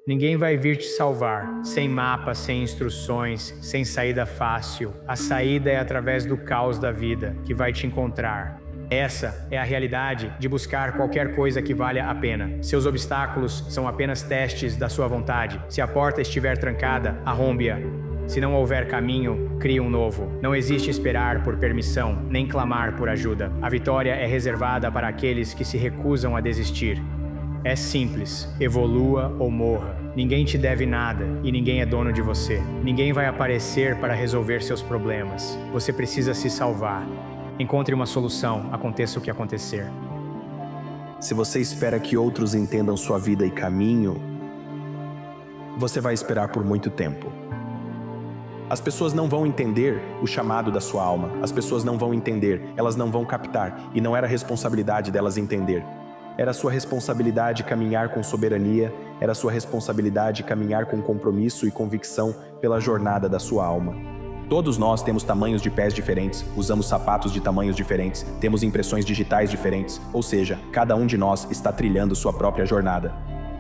Ninguém vai vir te salvar, sem mapa, sem instruções, sem saída fácil. A saída é através do caos da vida, que vai te encontrar. Essa é a realidade de buscar qualquer coisa que valha a pena. Seus obstáculos são apenas testes da sua vontade. Se a porta estiver trancada, arrombe-a. Se não houver caminho, crie um novo. Não existe esperar por permissão, nem clamar por ajuda. A vitória é reservada para aqueles que se recusam a desistir. É simples, evolua ou morra. Ninguém te deve nada e ninguém é dono de você. Ninguém vai aparecer para resolver seus problemas. Você precisa se salvar. Encontre uma solução, aconteça o que acontecer. Se você espera que outros entendam sua vida e caminho, você vai esperar por muito tempo. As pessoas não vão entender o chamado da sua alma. As pessoas não vão entender, elas não vão captar. E não era responsabilidade delas entender. Era sua responsabilidade caminhar com soberania, era sua responsabilidade caminhar com compromisso e convicção pela jornada da sua alma. Todos nós temos tamanhos de pés diferentes, usamos sapatos de tamanhos diferentes, temos impressões digitais diferentes, ou seja, cada um de nós está trilhando sua própria jornada.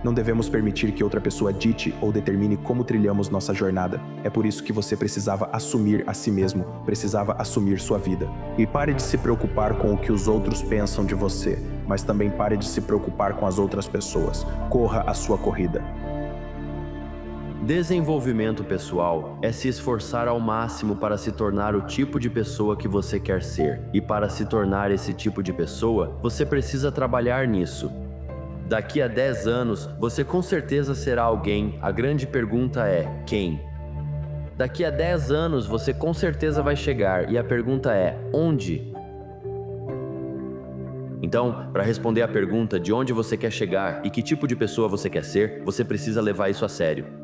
Não devemos permitir que outra pessoa dite ou determine como trilhamos nossa jornada. É por isso que você precisava assumir a si mesmo, precisava assumir sua vida. E pare de se preocupar com o que os outros pensam de você, mas também pare de se preocupar com as outras pessoas. Corra a sua corrida. Desenvolvimento pessoal é se esforçar ao máximo para se tornar o tipo de pessoa que você quer ser. E para se tornar esse tipo de pessoa, você precisa trabalhar nisso. Daqui a 10 anos, você com certeza será alguém. A grande pergunta é, quem? Daqui a 10 anos, você com certeza vai chegar. E a pergunta é, onde? Então, para responder à pergunta de onde você quer chegar e que tipo de pessoa você quer ser, você precisa levar isso a sério.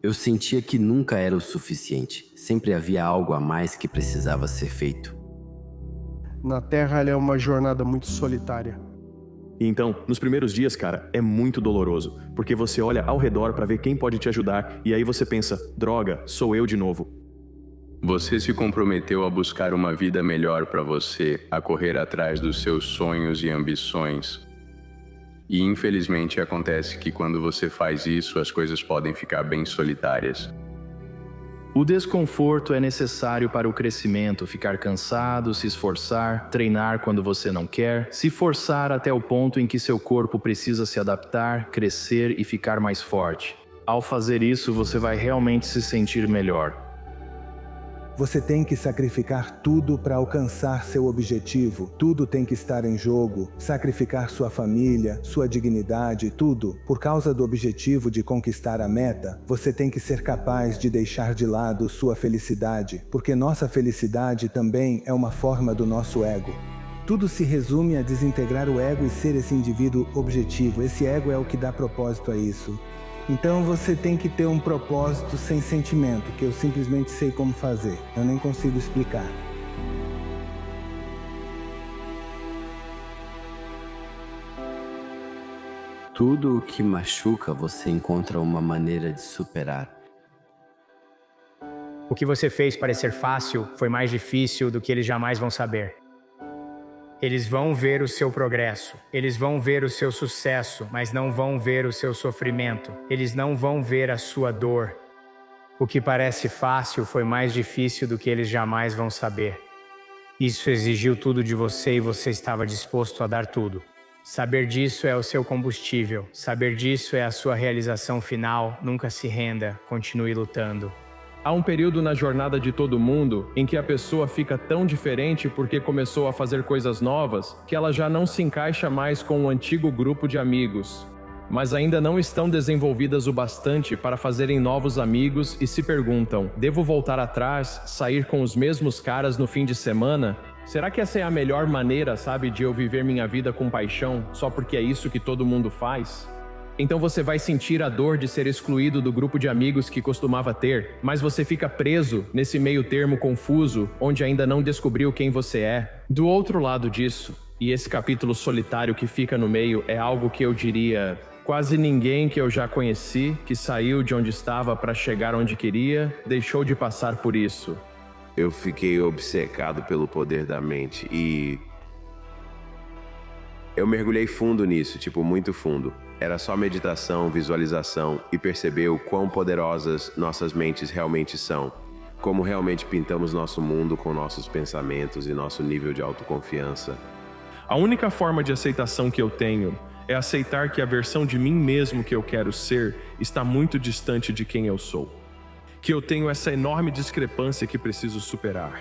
Eu sentia que nunca era o suficiente. Sempre havia algo a mais que precisava ser feito. Na Terra, ela é uma jornada muito solitária. E então, nos primeiros dias, cara, é muito doloroso, porque você olha ao redor para ver quem pode te ajudar e aí você pensa, droga, sou eu de novo. Você se comprometeu a buscar uma vida melhor para você, a correr atrás dos seus sonhos e ambições. E infelizmente acontece que quando você faz isso, as coisas podem ficar bem solitárias. O desconforto é necessário para o crescimento, ficar cansado, se esforçar, treinar quando você não quer, se forçar até o ponto em que seu corpo precisa se adaptar, crescer e ficar mais forte. Ao fazer isso, você vai realmente se sentir melhor. Você tem que sacrificar tudo para alcançar seu objetivo. Tudo tem que estar em jogo. Sacrificar sua família, sua dignidade, tudo. Por causa do objetivo de conquistar a meta, você tem que ser capaz de deixar de lado sua felicidade, porque nossa felicidade também é uma forma do nosso ego. Tudo se resume a desintegrar o ego e ser esse indivíduo objetivo. Esse ego é o que dá propósito a isso. Então você tem que ter um propósito sem sentimento, que eu simplesmente sei como fazer. Eu nem consigo explicar. Tudo o que machuca, você encontra uma maneira de superar. O que você fez parecer fácil foi mais difícil do que eles jamais vão saber. Eles vão ver o seu progresso, eles vão ver o seu sucesso, mas não vão ver o seu sofrimento. Eles não vão ver a sua dor. O que parece fácil foi mais difícil do que eles jamais vão saber. Isso exigiu tudo de você e você estava disposto a dar tudo. Saber disso é o seu combustível. Saber disso é a sua realização final. Nunca se renda, continue lutando. Há um período na jornada de todo mundo em que a pessoa fica tão diferente porque começou a fazer coisas novas que ela já não se encaixa mais com o antigo grupo de amigos. Mas ainda não estão desenvolvidas o bastante para fazerem novos amigos e se perguntam, devo voltar atrás, sair com os mesmos caras no fim de semana? Será que essa é a melhor maneira, sabe, de eu viver minha vida com paixão, só porque é isso que todo mundo faz? Então você vai sentir a dor de ser excluído do grupo de amigos que costumava ter, mas você fica preso nesse meio termo confuso, onde ainda não descobriu quem você é. Do outro lado disso, e esse capítulo solitário que fica no meio é algo que eu diria Quase ninguém que eu já conheci, que saiu de onde estava para chegar onde queria, deixou de passar por isso. Eu fiquei obcecado pelo poder da mente e... eu mergulhei fundo nisso, muito fundo. Era só meditação, visualização e perceber o quão poderosas nossas mentes realmente são. Como realmente pintamos nosso mundo com nossos pensamentos e nosso nível de autoconfiança. A única forma de aceitação que eu tenho é aceitar que a versão de mim mesmo que eu quero ser está muito distante de quem eu sou. Que eu tenho essa enorme discrepância que preciso superar.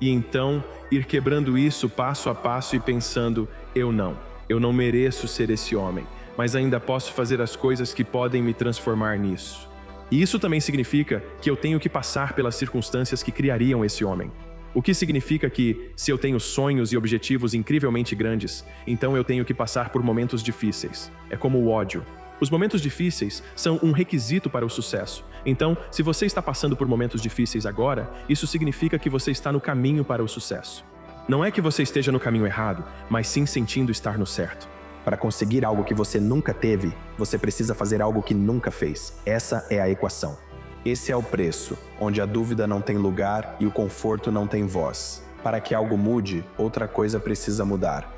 E então, ir quebrando isso passo a passo e pensando, eu não mereço ser esse homem, mas ainda posso fazer as coisas que podem me transformar nisso. E isso também significa que eu tenho que passar pelas circunstâncias que criariam esse homem. O que significa que, se eu tenho sonhos e objetivos incrivelmente grandes, então eu tenho que passar por momentos difíceis. É como o ódio. Os momentos difíceis são um requisito para o sucesso. Então, se você está passando por momentos difíceis agora, isso significa que você está no caminho para o sucesso. Não é que você esteja no caminho errado, mas sim sentindo estar no certo. Para conseguir algo que você nunca teve, você precisa fazer algo que nunca fez. Essa é a equação. Esse é o preço, onde a dúvida não tem lugar e o conforto não tem voz. Para que algo mude, outra coisa precisa mudar.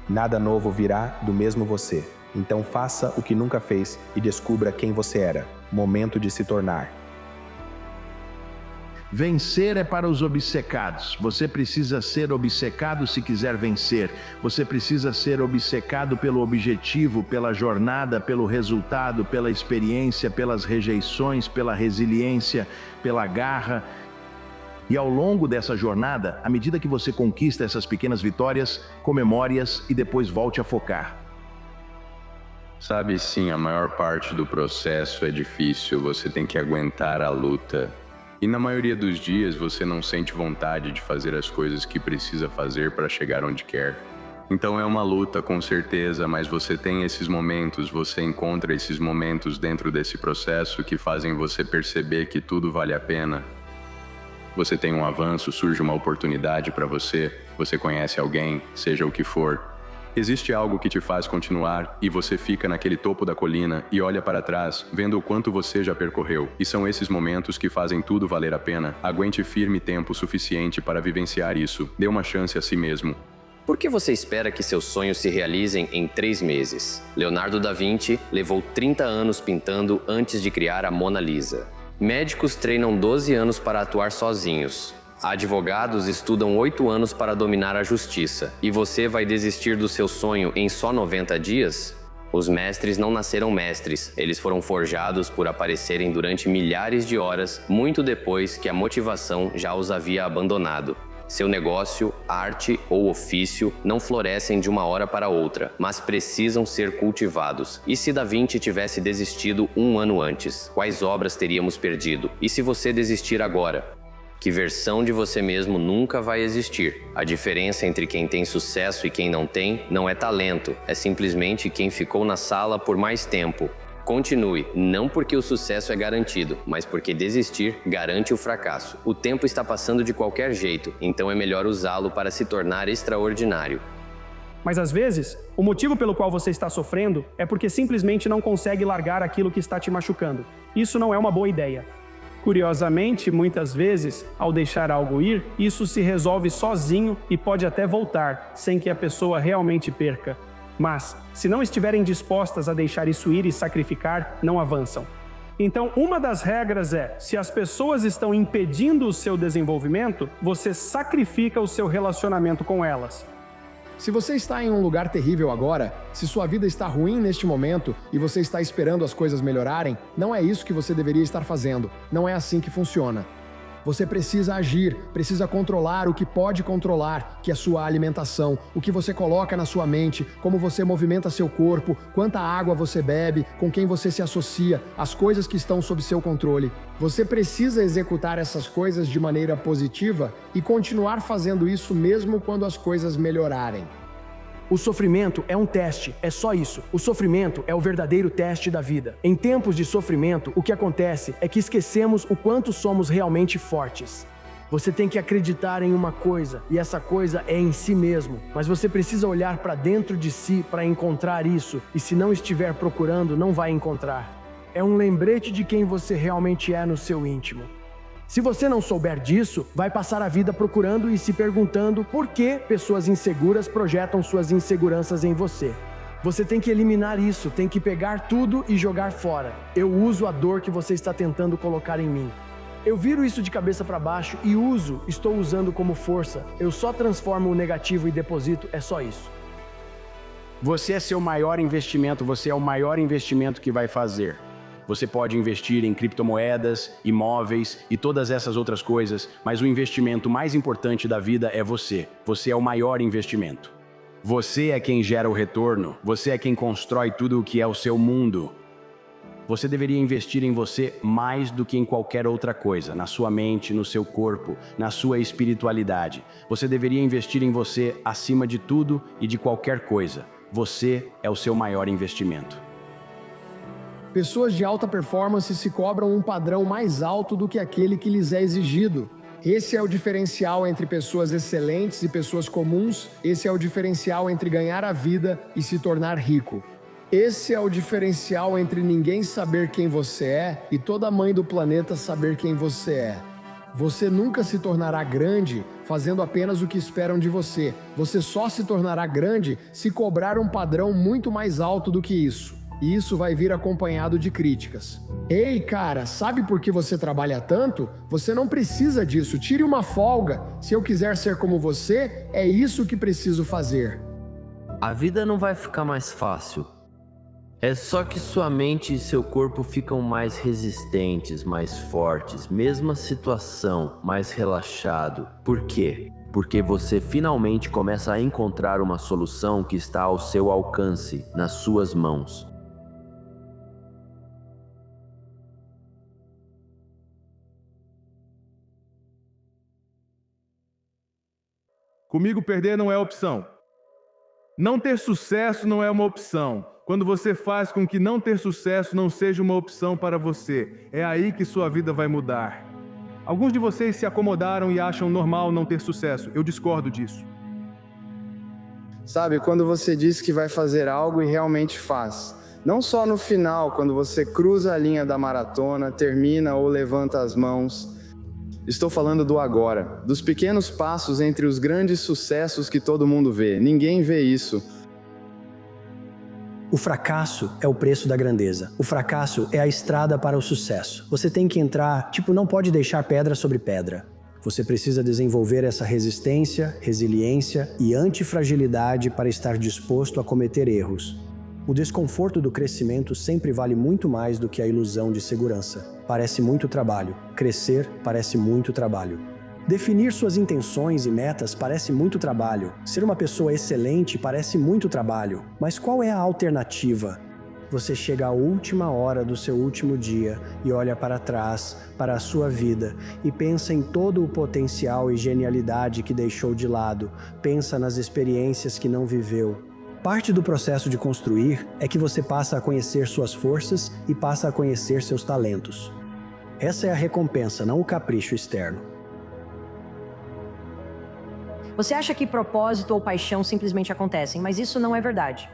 Nada novo virá do mesmo você. Então faça o que nunca fez e descubra quem você era. Momento de se tornar. Vencer é para os obcecados. Você precisa ser obcecado se quiser vencer. Você precisa ser obcecado pelo objetivo, pela jornada, pelo resultado, pela experiência, pelas rejeições, pela resiliência, pela garra. E ao longo dessa jornada, à medida que você conquista essas pequenas vitórias, comemore-as e depois volte a focar. Sabe, sim, a maior parte do processo é difícil, você tem que aguentar a luta. E na maioria dos dias você não sente vontade de fazer as coisas que precisa fazer para chegar onde quer. Então é uma luta, com certeza, mas você tem esses momentos, você encontra esses momentos dentro desse processo que fazem você perceber que tudo vale a pena. Você tem um avanço, surge uma oportunidade para você conhece alguém, seja o que for. Existe algo que te faz continuar e você fica naquele topo da colina e olha para trás, vendo o quanto você já percorreu. E são esses momentos que fazem tudo valer a pena. Aguente firme tempo suficiente para vivenciar isso. Dê uma chance a si mesmo. Por que você espera que seus sonhos se realizem em 3 meses? Leonardo da Vinci levou 30 anos pintando antes de criar a Mona Lisa. Médicos treinam 12 anos para atuar sozinhos. Advogados estudam 8 anos para dominar a justiça. E você vai desistir do seu sonho em só 90 dias? Os mestres não nasceram mestres, eles foram forjados por aparecerem durante milhares de horas, muito depois que a motivação já os havia abandonado. Seu negócio, arte ou ofício não florescem de uma hora para outra, mas precisam ser cultivados. E se Da Vinci tivesse desistido 1 ano antes, quais obras teríamos perdido? E se você desistir agora? Que versão de você mesmo nunca vai existir. A diferença entre quem tem sucesso e quem não tem não é talento, é simplesmente quem ficou na sala por mais tempo. Continue, não porque o sucesso é garantido, mas porque desistir garante o fracasso. O tempo está passando de qualquer jeito, então é melhor usá-lo para se tornar extraordinário. Mas às vezes, o motivo pelo qual você está sofrendo é porque simplesmente não consegue largar aquilo que está te machucando. Isso não é uma boa ideia. Curiosamente, muitas vezes, ao deixar algo ir, isso se resolve sozinho e pode até voltar, sem que a pessoa realmente perca. Mas, se não estiverem dispostas a deixar isso ir e sacrificar, não avançam. Então, uma das regras é, se as pessoas estão impedindo o seu desenvolvimento, você sacrifica o seu relacionamento com elas. Se você está em um lugar terrível agora, se sua vida está ruim neste momento e você está esperando as coisas melhorarem, não é isso que você deveria estar fazendo. Não é assim que funciona. Você precisa agir, precisa controlar o que pode controlar, que é sua alimentação, o que você coloca na sua mente, como você movimenta seu corpo, quanta água você bebe, com quem você se associa, as coisas que estão sob seu controle. Você precisa executar essas coisas de maneira positiva e continuar fazendo isso mesmo quando as coisas melhorarem. O sofrimento é um teste, é só isso. O sofrimento é o verdadeiro teste da vida. Em tempos de sofrimento, o que acontece é que esquecemos o quanto somos realmente fortes. Você tem que acreditar em uma coisa, e essa coisa é em si mesmo. Mas você precisa olhar para dentro de si para encontrar isso, e se não estiver procurando, não vai encontrar. É um lembrete de quem você realmente é no seu íntimo. Se você não souber disso, vai passar a vida procurando e se perguntando por que pessoas inseguras projetam suas inseguranças em você. Você tem que eliminar isso, tem que pegar tudo e jogar fora. Eu uso a dor que você está tentando colocar em mim. Eu viro isso de cabeça para baixo e estou usando como força. Eu só transformo o negativo e deposito, é só isso. Você é seu maior investimento, você é o maior investimento que vai fazer. Você pode investir em criptomoedas, imóveis e todas essas outras coisas, mas o investimento mais importante da vida é você. Você é o maior investimento. Você é quem gera o retorno, você é quem constrói tudo o que é o seu mundo. Você deveria investir em você mais do que em qualquer outra coisa, na sua mente, no seu corpo, na sua espiritualidade. Você deveria investir em você acima de tudo e de qualquer coisa. Você é o seu maior investimento. Pessoas de alta performance se cobram um padrão mais alto do que aquele que lhes é exigido. Esse é o diferencial entre pessoas excelentes e pessoas comuns. Esse é o diferencial entre ganhar a vida e se tornar rico. Esse é o diferencial entre ninguém saber quem você é e toda a mãe do planeta saber quem você é. Você nunca se tornará grande fazendo apenas o que esperam de você. Você só se tornará grande se cobrar um padrão muito mais alto do que isso. E isso vai vir acompanhado de críticas. Ei, cara, sabe por que você trabalha tanto? Você não precisa disso, tire uma folga. Se eu quiser ser como você, é isso que preciso fazer. A vida não vai ficar mais fácil. É só que sua mente e seu corpo ficam mais resistentes, mais fortes, mesma situação, mais relaxado. Por quê? Porque você finalmente começa a encontrar uma solução que está ao seu alcance, nas suas mãos. Comigo perder não é opção. Não ter sucesso não é uma opção. Quando você faz com que não ter sucesso não seja uma opção para você, é aí que sua vida vai mudar. Alguns de vocês se acomodaram e acham normal não ter sucesso. Eu discordo disso. Sabe, quando você diz que vai fazer algo e realmente faz. Não só no final, quando você cruza a linha da maratona, termina ou levanta as mãos. Estou falando do agora, dos pequenos passos entre os grandes sucessos que todo mundo vê. Ninguém vê isso. O fracasso é o preço da grandeza. O fracasso é a estrada para o sucesso. Você tem que entrar, não pode deixar pedra sobre pedra. Você precisa desenvolver essa resistência, resiliência e antifragilidade para estar disposto a cometer erros. O desconforto do crescimento sempre vale muito mais do que a ilusão de segurança. Parece muito trabalho. Crescer parece muito trabalho. Definir suas intenções e metas parece muito trabalho. Ser uma pessoa excelente parece muito trabalho. Mas qual é a alternativa? Você chega à última hora do seu último dia e olha para trás, para a sua vida, e pensa em todo o potencial e genialidade que deixou de lado. Pensa nas experiências que não viveu. Parte do processo de construir é que você passa a conhecer suas forças e passa a conhecer seus talentos. Essa é a recompensa, não o capricho externo. Você acha que propósito ou paixão simplesmente acontecem, mas isso não é verdade.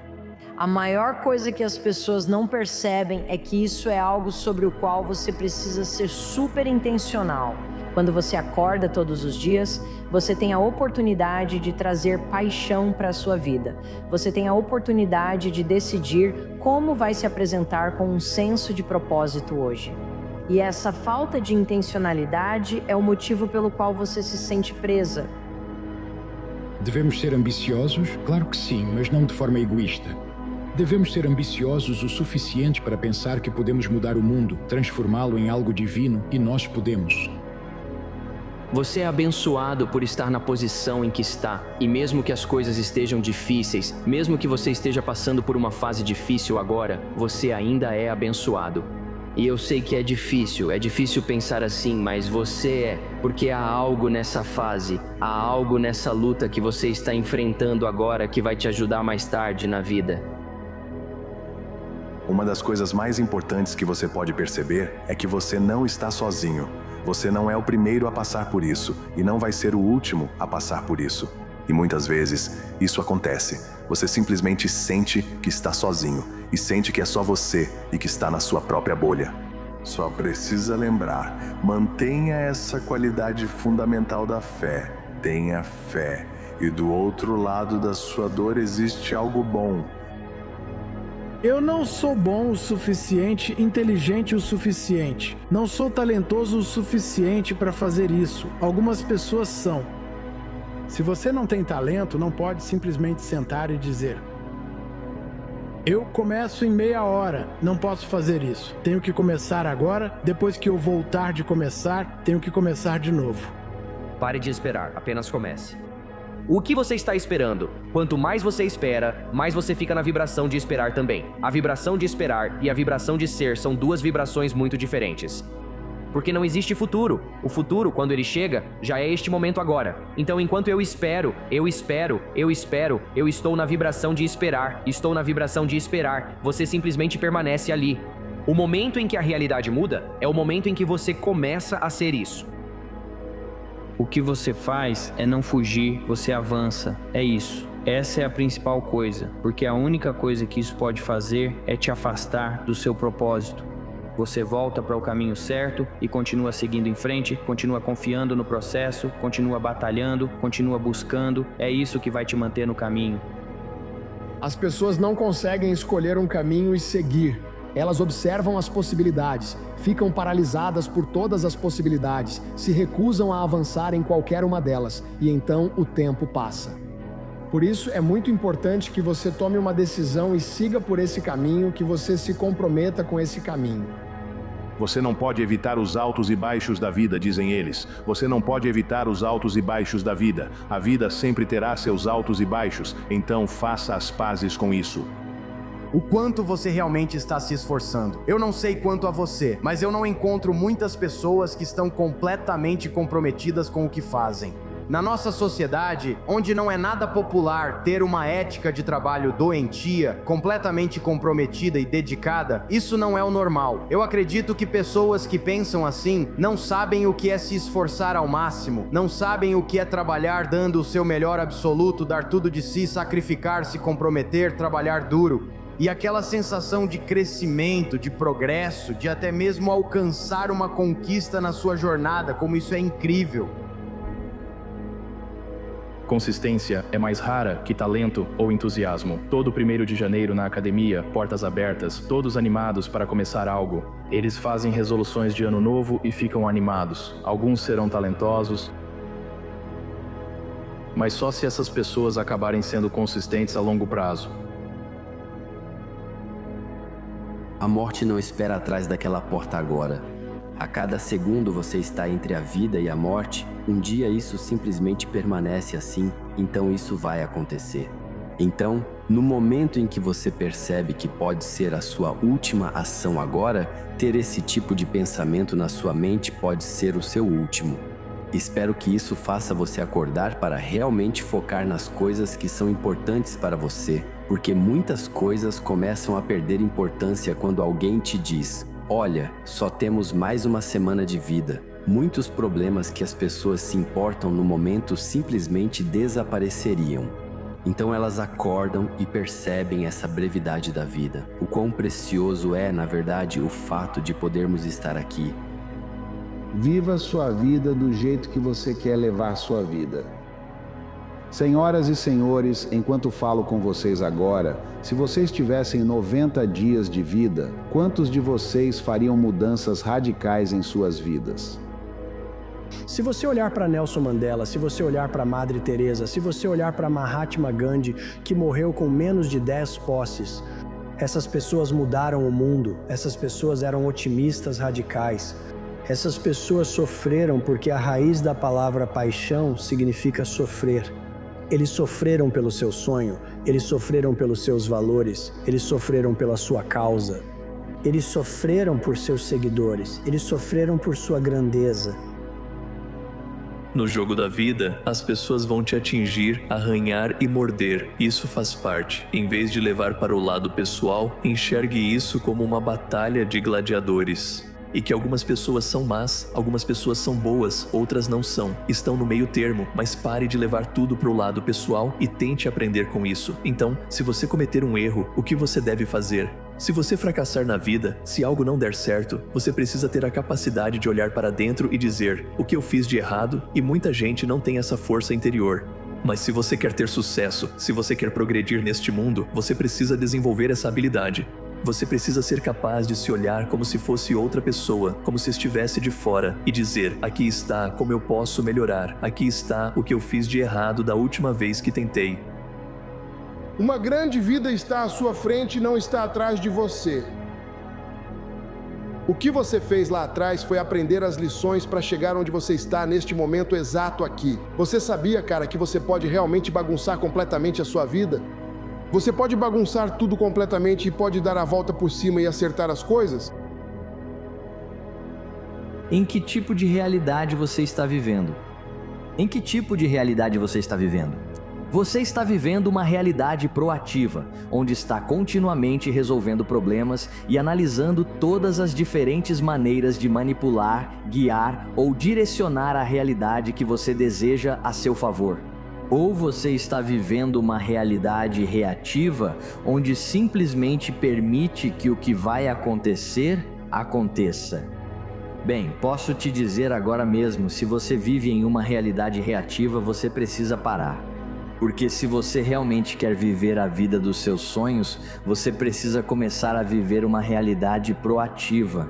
A maior coisa que as pessoas não percebem é que isso é algo sobre o qual você precisa ser super intencional. Quando você acorda todos os dias, você tem a oportunidade de trazer paixão para a sua vida. Você tem a oportunidade de decidir como vai se apresentar com um senso de propósito hoje. E essa falta de intencionalidade é o motivo pelo qual você se sente presa. Devemos ser ambiciosos? Claro que sim, mas não de forma egoísta. Devemos ser ambiciosos o suficiente para pensar que podemos mudar o mundo, transformá-lo em algo divino, e nós podemos. Você é abençoado por estar na posição em que está, e mesmo que as coisas estejam difíceis, mesmo que você esteja passando por uma fase difícil agora, você ainda é abençoado. E eu sei que é difícil pensar assim, mas você é, porque há algo nessa fase, há algo nessa luta que você está enfrentando agora que vai te ajudar mais tarde na vida. Uma das coisas mais importantes que você pode perceber é que você não está sozinho. Você não é o primeiro a passar por isso, e não vai ser o último a passar por isso. E muitas vezes, isso acontece. Você simplesmente sente que está sozinho, e sente que é só você e que está na sua própria bolha. Só precisa lembrar, mantenha essa qualidade fundamental da fé. Tenha fé. E do outro lado da sua dor existe algo bom. Eu não sou bom o suficiente, inteligente o suficiente. Não sou talentoso o suficiente para fazer isso. Algumas pessoas são. Se você não tem talento, não pode simplesmente sentar e dizer: eu começo em meia hora, não posso fazer isso. Tenho que começar agora, depois que eu voltar de começar, tenho que começar de novo. Pare de esperar, apenas comece. O que você está esperando? Quanto mais você espera, mais você fica na vibração de esperar também. A vibração de esperar e a vibração de ser são duas vibrações muito diferentes. Porque não existe futuro. O futuro, quando ele chega, já é este momento agora. Então, enquanto eu espero, eu estou na vibração de esperar. Estou na vibração de esperar. Você simplesmente permanece ali. O momento em que a realidade muda é o momento em que você começa a ser isso. O que você faz é não fugir, você avança. É isso. Essa é a principal coisa, porque a única coisa que isso pode fazer é te afastar do seu propósito. Você volta para o caminho certo e continua seguindo em frente, continua confiando no processo, continua batalhando, continua buscando. É isso que vai te manter no caminho. As pessoas não conseguem escolher um caminho e seguir. Elas observam as possibilidades, ficam paralisadas por todas as possibilidades, se recusam a avançar em qualquer uma delas, e então o tempo passa. Por isso, é muito importante que você tome uma decisão e siga por esse caminho, que você se comprometa com esse caminho. Você não pode evitar os altos e baixos da vida, dizem eles. Você não pode evitar os altos e baixos da vida. A vida sempre terá seus altos e baixos, então faça as pazes com isso. O quanto você realmente está se esforçando. Eu não sei quanto a você, mas eu não encontro muitas pessoas que estão completamente comprometidas com o que fazem. Na nossa sociedade, onde não é nada popular ter uma ética de trabalho doentia, completamente comprometida e dedicada, isso não é o normal. Eu acredito que pessoas que pensam assim não sabem o que é se esforçar ao máximo, não sabem o que é trabalhar dando o seu melhor absoluto, dar tudo de si, sacrificar, se comprometer, trabalhar duro. E aquela sensação de crescimento, de progresso, de até mesmo alcançar uma conquista na sua jornada, como isso é incrível. Consistência é mais rara que talento ou entusiasmo. Todo 1º de janeiro na academia, portas abertas, todos animados para começar algo. Eles fazem resoluções de ano novo e ficam animados. Alguns serão talentosos, mas só se essas pessoas acabarem sendo consistentes a longo prazo. A morte não espera atrás daquela porta agora. A cada segundo você está entre a vida e a morte. Um dia isso simplesmente permanece assim, então isso vai acontecer. Então, no momento em que você percebe que pode ser a sua última ação agora, ter esse tipo de pensamento na sua mente pode ser o seu último. Espero que isso faça você acordar para realmente focar nas coisas que são importantes para você, porque muitas coisas começam a perder importância quando alguém te diz: olha, só temos mais uma semana de vida. Muitos problemas que as pessoas se importam no momento simplesmente desapareceriam. Então elas acordam e percebem essa brevidade da vida. O quão precioso é, na verdade, o fato de podermos estar aqui. Viva sua vida do jeito que você quer levar sua vida. Senhoras e senhores, enquanto falo com vocês agora, se vocês tivessem 90 dias de vida, quantos de vocês fariam mudanças radicais em suas vidas? Se você olhar para Nelson Mandela, se você olhar para Madre Teresa, se você olhar para Mahatma Gandhi, que morreu com menos de 10 posses, essas pessoas mudaram o mundo, essas pessoas eram otimistas radicais. Essas pessoas sofreram porque a raiz da palavra paixão significa sofrer. Eles sofreram pelo seu sonho, eles sofreram pelos seus valores, eles sofreram pela sua causa. Eles sofreram por seus seguidores, eles sofreram por sua grandeza. No jogo da vida, as pessoas vão te atingir, arranhar e morder. Isso faz parte. Em vez de levar para o lado pessoal, enxergue isso como uma batalha de gladiadores. E que algumas pessoas são más, algumas pessoas são boas, outras não são. Estão no meio termo, mas pare de levar tudo para o lado pessoal e tente aprender com isso. Então, se você cometer um erro, o que você deve fazer? Se você fracassar na vida, se algo não der certo, você precisa ter a capacidade de olhar para dentro e dizer: o que eu fiz de errado? E muita gente não tem essa força interior. Mas se você quer ter sucesso, se você quer progredir neste mundo, você precisa desenvolver essa habilidade. Você precisa ser capaz de se olhar como se fosse outra pessoa, como se estivesse de fora, e dizer: aqui está como eu posso melhorar, aqui está o que eu fiz de errado da última vez que tentei. Uma grande vida está à sua frente e não está atrás de você. O que você fez lá atrás foi aprender as lições para chegar onde você está neste momento exato aqui. Você sabia, cara, que você pode realmente bagunçar completamente a sua vida? Você pode bagunçar tudo completamente e pode dar a volta por cima e acertar as coisas? Em que tipo de realidade você está vivendo? Em que tipo de realidade você está vivendo? Você está vivendo uma realidade proativa, onde está continuamente resolvendo problemas e analisando todas as diferentes maneiras de manipular, guiar ou direcionar a realidade que você deseja a seu favor. Ou você está vivendo uma realidade reativa, onde simplesmente permite que o que vai acontecer, aconteça. Bem, posso te dizer agora mesmo, se você vive em uma realidade reativa, você precisa parar. Porque se você realmente quer viver a vida dos seus sonhos, você precisa começar a viver uma realidade proativa.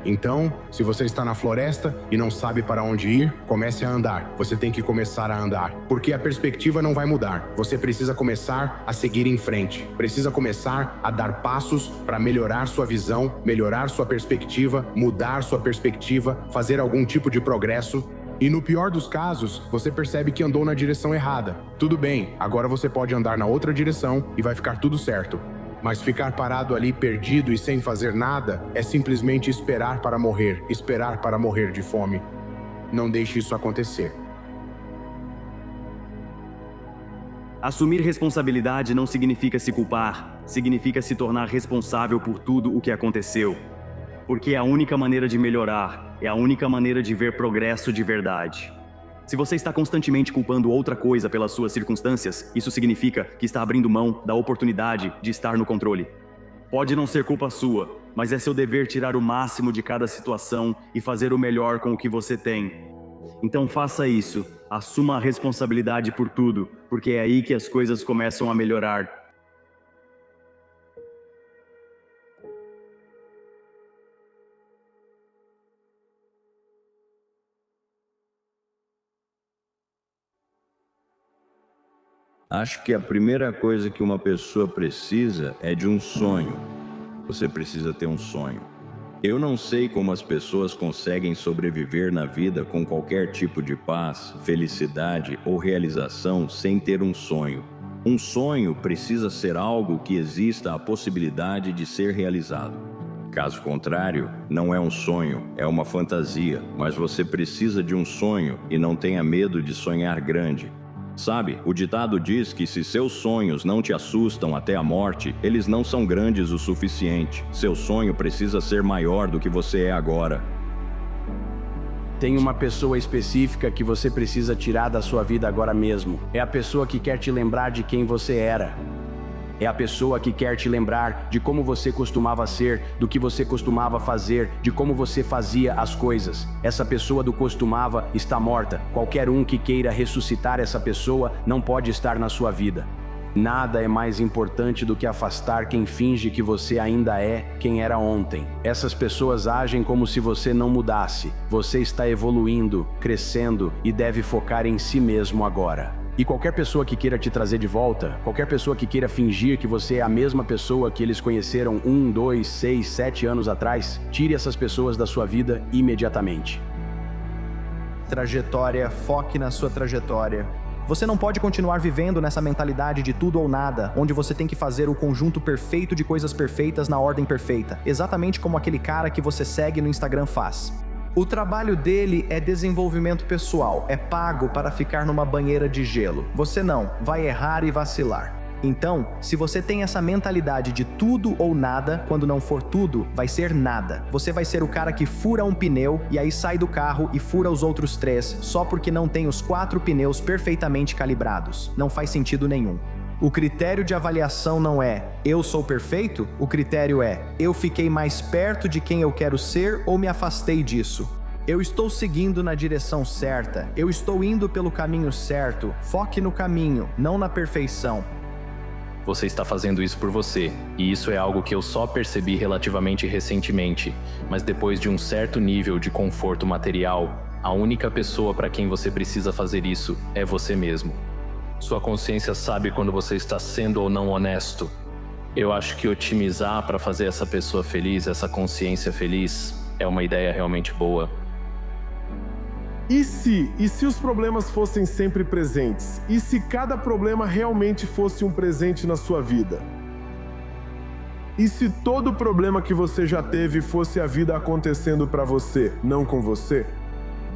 Então, se você está na floresta e não sabe para onde ir, comece a andar. Você tem que começar a andar, porque a perspectiva não vai mudar. Você precisa começar a seguir em frente. Precisa começar a dar passos para melhorar sua visão, melhorar sua perspectiva, mudar sua perspectiva, fazer algum tipo de progresso. E no pior dos casos, você percebe que andou na direção errada. Tudo bem, agora você pode andar na outra direção e vai ficar tudo certo. Mas ficar parado ali perdido e sem fazer nada é simplesmente esperar para morrer de fome. Não deixe isso acontecer. Assumir responsabilidade não significa se culpar, significa se tornar responsável por tudo o que aconteceu. Porque é a única maneira de melhorar, é a única maneira de ver progresso de verdade. Se você está constantemente culpando outra coisa pelas suas circunstâncias, isso significa que está abrindo mão da oportunidade de estar no controle. Pode não ser culpa sua, mas é seu dever tirar o máximo de cada situação e fazer o melhor com o que você tem. Então faça isso, assuma a responsabilidade por tudo, porque é aí que as coisas começam a melhorar. Acho que a primeira coisa que uma pessoa precisa é de um sonho. Você precisa ter um sonho. Eu não sei como as pessoas conseguem sobreviver na vida com qualquer tipo de paz, felicidade ou realização sem ter um sonho. Um sonho precisa ser algo que exista a possibilidade de ser realizado. Caso contrário, não é um sonho, é uma fantasia, mas você precisa de um sonho e não tenha medo de sonhar grande. Sabe, o ditado diz que se seus sonhos não te assustam até a morte, eles não são grandes o suficiente. Seu sonho precisa ser maior do que você é agora. Tem uma pessoa específica que você precisa tirar da sua vida agora mesmo. É a pessoa que quer te lembrar de quem você era. É a pessoa que quer te lembrar de como você costumava ser, do que você costumava fazer, de como você fazia as coisas. Essa pessoa do costumava está morta. Qualquer um que queira ressuscitar essa pessoa não pode estar na sua vida. Nada é mais importante do que afastar quem finge que você ainda é quem era ontem. Essas pessoas agem como se você não mudasse. Você está evoluindo, crescendo e deve focar em si mesmo agora. E qualquer pessoa que queira te trazer de volta, qualquer pessoa que queira fingir que você é a mesma pessoa que eles conheceram 1, 2, 6, 7 anos atrás, tire essas pessoas da sua vida imediatamente. Trajetória, foque na sua trajetória. Você não pode continuar vivendo nessa mentalidade de tudo ou nada, onde você tem que fazer o conjunto perfeito de coisas perfeitas na ordem perfeita, exatamente como aquele cara que você segue no Instagram faz. O trabalho dele é desenvolvimento pessoal, é pago para ficar numa banheira de gelo. Você não, vai errar e vacilar. Então, se você tem essa mentalidade de tudo ou nada, quando não for tudo, vai ser nada. Você vai ser o cara que fura um pneu e aí sai do carro e fura os outros 3 só porque não tem os 4 pneus perfeitamente calibrados. Não faz sentido nenhum. O critério de avaliação não é eu sou perfeito, o critério é eu fiquei mais perto de quem eu quero ser ou me afastei disso. Eu estou seguindo na direção certa, eu estou indo pelo caminho certo. Foque no caminho, não na perfeição. Você está fazendo isso por você, e isso é algo que eu só percebi relativamente recentemente, mas depois de um certo nível de conforto material, a única pessoa para quem você precisa fazer isso é você mesmo. Sua consciência sabe quando você está sendo ou não honesto. Eu acho que otimizar para fazer essa pessoa feliz, essa consciência feliz, é uma ideia realmente boa. E se os problemas fossem sempre presentes? E se cada problema realmente fosse um presente na sua vida? E se todo problema que você já teve fosse a vida acontecendo para você, não com você?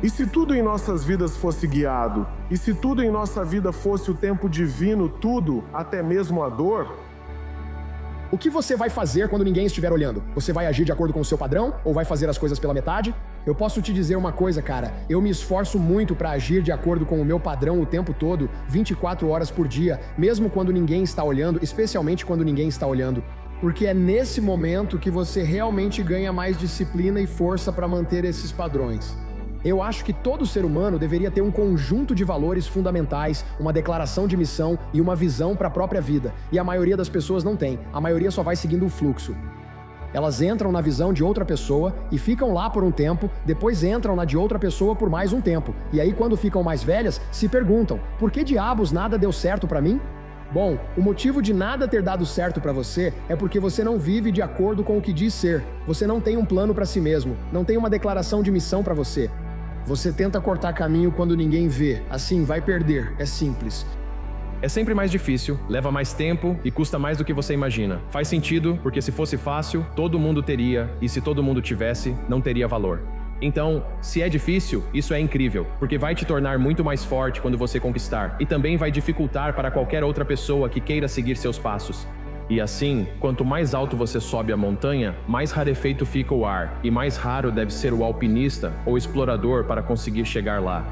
E se tudo em nossas vidas fosse guiado? E se tudo em nossa vida fosse o tempo divino, tudo, até mesmo a dor? O que você vai fazer quando ninguém estiver olhando? Você vai agir de acordo com o seu padrão ou vai fazer as coisas pela metade? Eu posso te dizer uma coisa, cara. Eu me esforço muito para agir de acordo com o meu padrão o tempo todo, 24 horas por dia, mesmo quando ninguém está olhando, especialmente quando ninguém está olhando. Porque é nesse momento que você realmente ganha mais disciplina e força para manter esses padrões. Eu acho que todo ser humano deveria ter um conjunto de valores fundamentais, uma declaração de missão e uma visão para a própria vida. E a maioria das pessoas não tem. A maioria só vai seguindo o fluxo. Elas entram na visão de outra pessoa e ficam lá por um tempo, depois entram na de outra pessoa por mais um tempo. E aí, quando ficam mais velhas, se perguntam: por que diabos nada deu certo para mim? Bom, o motivo de nada ter dado certo para você é porque você não vive de acordo com o que diz ser. Você não tem um plano para si mesmo, não tem uma declaração de missão para você. Você tenta cortar caminho quando ninguém vê. Assim, vai perder. É simples. É sempre mais difícil, leva mais tempo e custa mais do que você imagina. Faz sentido, porque se fosse fácil, todo mundo teria, e se todo mundo tivesse, não teria valor. Então, se é difícil, isso é incrível, porque vai te tornar muito mais forte quando você conquistar, e também vai dificultar para qualquer outra pessoa que queira seguir seus passos. E assim, quanto mais alto você sobe a montanha, mais rarefeito fica o ar, e mais raro deve ser o alpinista ou explorador para conseguir chegar lá.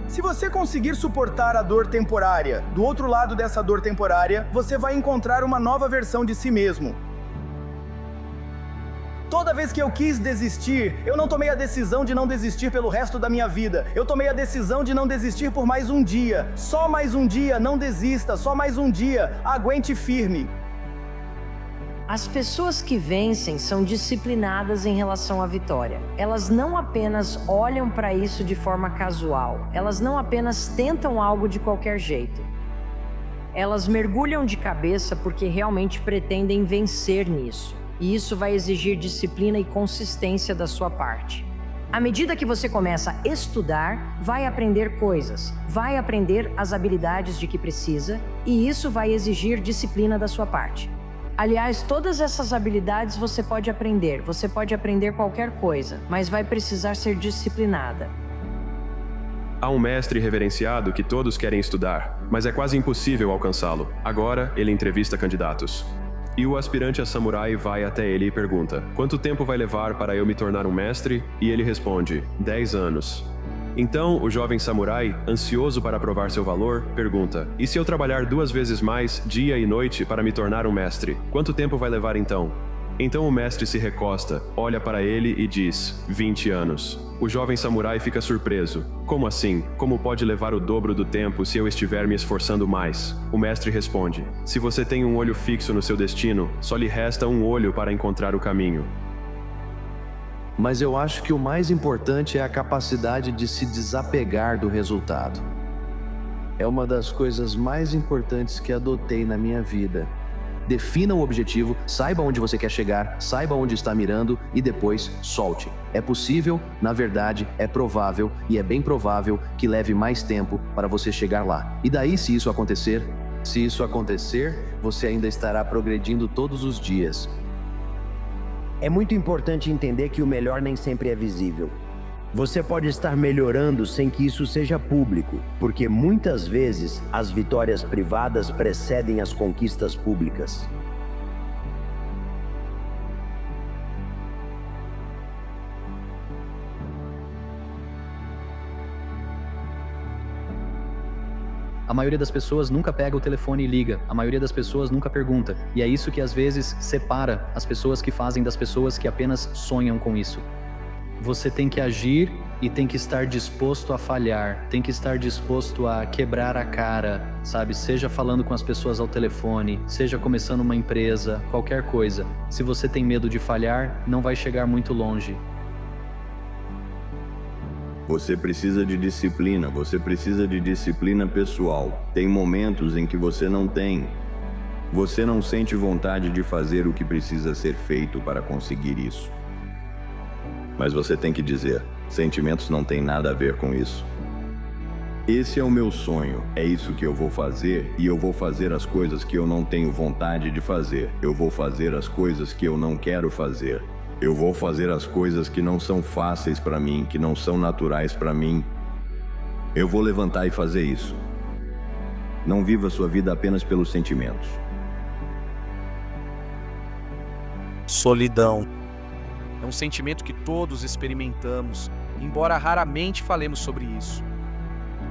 Se você conseguir suportar a dor temporária, do outro lado dessa dor temporária, você vai encontrar uma nova versão de si mesmo. Toda vez que eu quis desistir, eu não tomei a decisão de não desistir pelo resto da minha vida. Eu tomei a decisão de não desistir por mais um dia. Só mais um dia, não desista, só mais um dia. Aguente firme. As pessoas que vencem são disciplinadas em relação à vitória. Elas não apenas olham para isso de forma casual. Elas não apenas tentam algo de qualquer jeito. Elas mergulham de cabeça porque realmente pretendem vencer nisso. E isso vai exigir disciplina e consistência da sua parte. À medida que você começa a estudar, vai aprender coisas, vai aprender as habilidades de que precisa, e isso vai exigir disciplina da sua parte. Aliás, todas essas habilidades você pode aprender qualquer coisa, mas vai precisar ser disciplinada. Há um mestre reverenciado que todos querem estudar, mas é quase impossível alcançá-lo. Agora, ele entrevista candidatos. E o aspirante a samurai vai até ele e pergunta: quanto tempo vai levar para eu me tornar um mestre? E ele responde: 10 anos. Então, o jovem samurai, ansioso para provar seu valor, pergunta: e se eu trabalhar 2 vezes mais, dia e noite, para me tornar um mestre? Quanto tempo vai levar então? Então o mestre se recosta, olha para ele e diz: 20 anos. O jovem samurai fica surpreso. Como assim? Como pode levar o dobro do tempo se eu estiver me esforçando mais? O mestre responde: se você tem um olho fixo no seu destino, só lhe resta um olho para encontrar o caminho. Mas eu acho que o mais importante é a capacidade de se desapegar do resultado. É uma das coisas mais importantes que adotei na minha vida. Defina o objetivo, saiba onde você quer chegar, saiba onde está mirando e depois solte. É possível, na verdade, é provável e é bem provável que leve mais tempo para você chegar lá. E daí, se isso acontecer, você ainda estará progredindo todos os dias. É muito importante entender que o melhor nem sempre é visível. Você pode estar melhorando sem que isso seja público, porque muitas vezes as vitórias privadas precedem as conquistas públicas. A maioria das pessoas nunca pega o telefone e liga. A maioria das pessoas nunca pergunta. E é isso que às vezes separa as pessoas que fazem das pessoas que apenas sonham com isso. Você tem que agir e tem que estar disposto a falhar. Tem que estar disposto a quebrar a cara, sabe? Seja falando com as pessoas ao telefone, seja começando uma empresa, qualquer coisa. Se você tem medo de falhar, não vai chegar muito longe. Você precisa de disciplina pessoal. Tem momentos em que você não tem. Você não sente vontade de fazer o que precisa ser feito para conseguir isso. Mas você tem que dizer, sentimentos não têm nada a ver com isso. Esse é o meu sonho, é isso que eu vou fazer e eu vou fazer as coisas que eu não tenho vontade de fazer. Eu vou fazer as coisas que eu não quero fazer. Eu vou fazer as coisas que não são fáceis para mim, que não são naturais para mim. Eu vou levantar e fazer isso. Não viva sua vida apenas pelos sentimentos. Solidão. É um sentimento que todos experimentamos, embora raramente falemos sobre isso.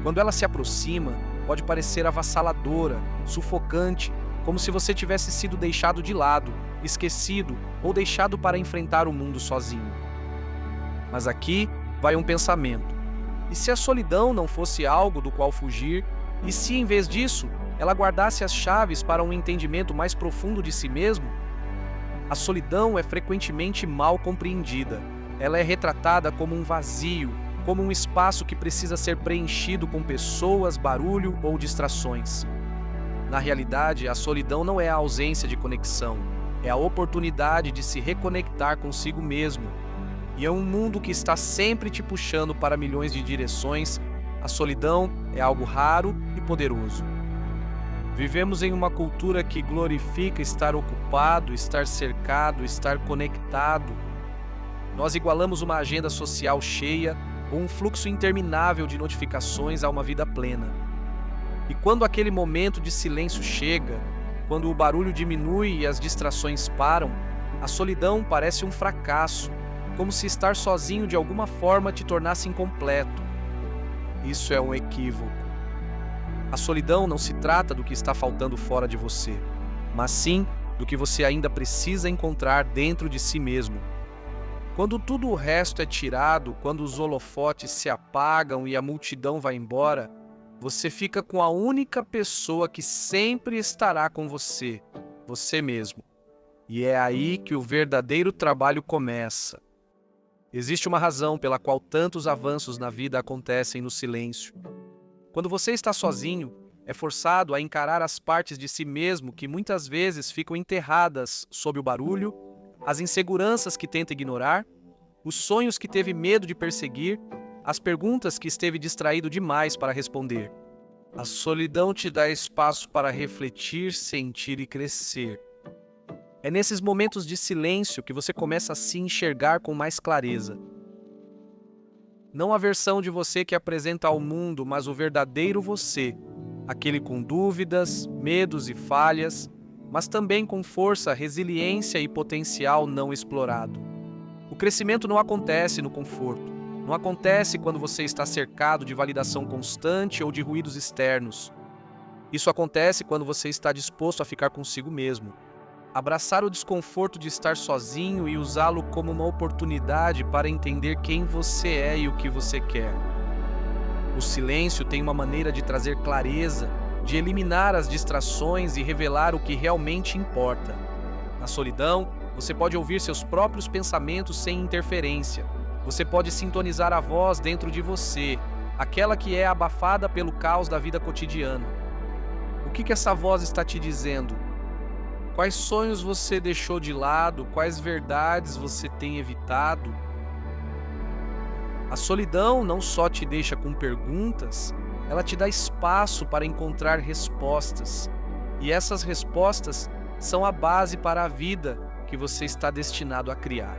Quando ela se aproxima, pode parecer avassaladora, sufocante, como se você tivesse sido deixado de lado, esquecido ou deixado para enfrentar o mundo sozinho. Mas aqui vai um pensamento. E se a solidão não fosse algo do qual fugir? E se, em vez disso, ela guardasse as chaves para um entendimento mais profundo de si mesmo? A solidão é frequentemente mal compreendida. Ela é retratada como um vazio, como um espaço que precisa ser preenchido com pessoas, barulho ou distrações. Na realidade, a solidão não é a ausência de conexão, é a oportunidade de se reconectar consigo mesmo. E é um mundo que está sempre te puxando para milhões de direções. A solidão é algo raro e poderoso. Vivemos em uma cultura que glorifica estar ocupado, estar cercado, estar conectado. Nós igualamos uma agenda social cheia ou um fluxo interminável de notificações a uma vida plena. E quando aquele momento de silêncio chega, quando o barulho diminui e as distrações param, a solidão parece um fracasso, como se estar sozinho de alguma forma te tornasse incompleto. Isso é um equívoco. A solidão não se trata do que está faltando fora de você, mas sim do que você ainda precisa encontrar dentro de si mesmo. Quando tudo o resto é tirado, quando os holofotes se apagam e a multidão vai embora, você fica com a única pessoa que sempre estará com você, você mesmo. E é aí que o verdadeiro trabalho começa. Existe uma razão pela qual tantos avanços na vida acontecem no silêncio. Quando você está sozinho, é forçado a encarar as partes de si mesmo que muitas vezes ficam enterradas sob o barulho, as inseguranças que tenta ignorar, os sonhos que teve medo de perseguir, as perguntas que esteve distraído demais para responder. A solidão te dá espaço para refletir, sentir e crescer. É nesses momentos de silêncio que você começa a se enxergar com mais clareza. Não a versão de você que apresenta ao mundo, mas o verdadeiro você, aquele com dúvidas, medos e falhas, mas também com força, resiliência e potencial não explorado. O crescimento não acontece no conforto. Não acontece quando você está cercado de validação constante ou de ruídos externos. Isso acontece quando você está disposto a ficar consigo mesmo. Abraçar o desconforto de estar sozinho e usá-lo como uma oportunidade para entender quem você é e o que você quer. O silêncio tem uma maneira de trazer clareza, de eliminar as distrações e revelar o que realmente importa. Na solidão, você pode ouvir seus próprios pensamentos sem interferência. Você pode sintonizar a voz dentro de você, aquela que é abafada pelo caos da vida cotidiana. O que essa voz está te dizendo? Quais sonhos você deixou de lado? Quais verdades você tem evitado? A solidão não só te deixa com perguntas, ela te dá espaço para encontrar respostas. E essas respostas são a base para a vida que você está destinado a criar.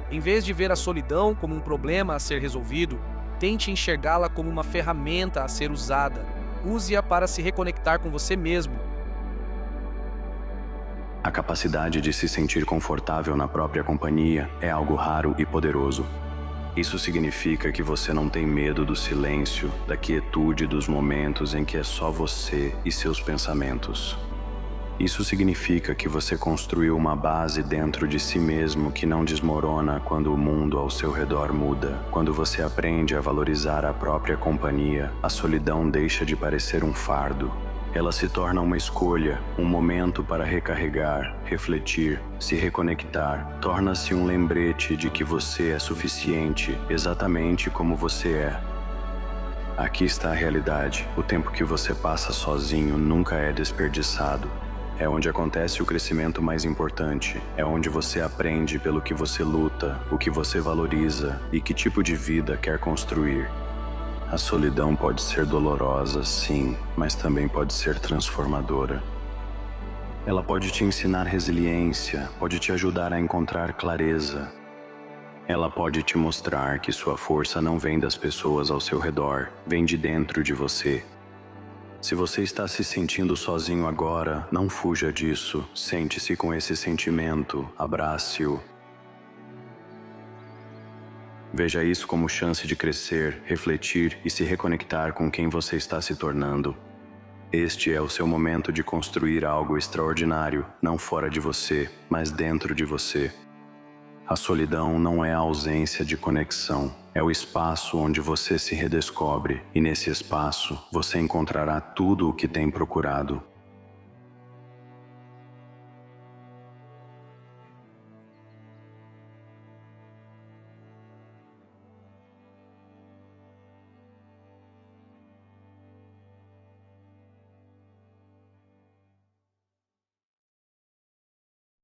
Em vez de ver a solidão como um problema a ser resolvido, tente enxergá-la como uma ferramenta a ser usada. Use-a para se reconectar com você mesmo. A capacidade de se sentir confortável na própria companhia é algo raro e poderoso. Isso significa que você não tem medo do silêncio, da quietude dos momentos em que é só você e seus pensamentos. Isso significa que você construiu uma base dentro de si mesmo que não desmorona quando o mundo ao seu redor muda. Quando você aprende a valorizar a própria companhia, a solidão deixa de parecer um fardo. Ela se torna uma escolha, um momento para recarregar, refletir, se reconectar. Torna-se um lembrete de que você é suficiente, exatamente como você é. Aqui está a realidade. O tempo que você passa sozinho nunca é desperdiçado. É onde acontece o crescimento mais importante. É onde você aprende pelo que você luta, o que você valoriza e que tipo de vida quer construir. A solidão pode ser dolorosa, sim, mas também pode ser transformadora. Ela pode te ensinar resiliência, pode te ajudar a encontrar clareza. Ela pode te mostrar que sua força não vem das pessoas ao seu redor, vem de dentro de você. Se você está se sentindo sozinho agora, não fuja disso. Sente-se com esse sentimento, abrace-o. Veja isso como chance de crescer, refletir e se reconectar com quem você está se tornando. Este é o seu momento de construir algo extraordinário, não fora de você, mas dentro de você. A solidão não é a ausência de conexão, é o espaço onde você se redescobre, e nesse espaço você encontrará tudo o que tem procurado.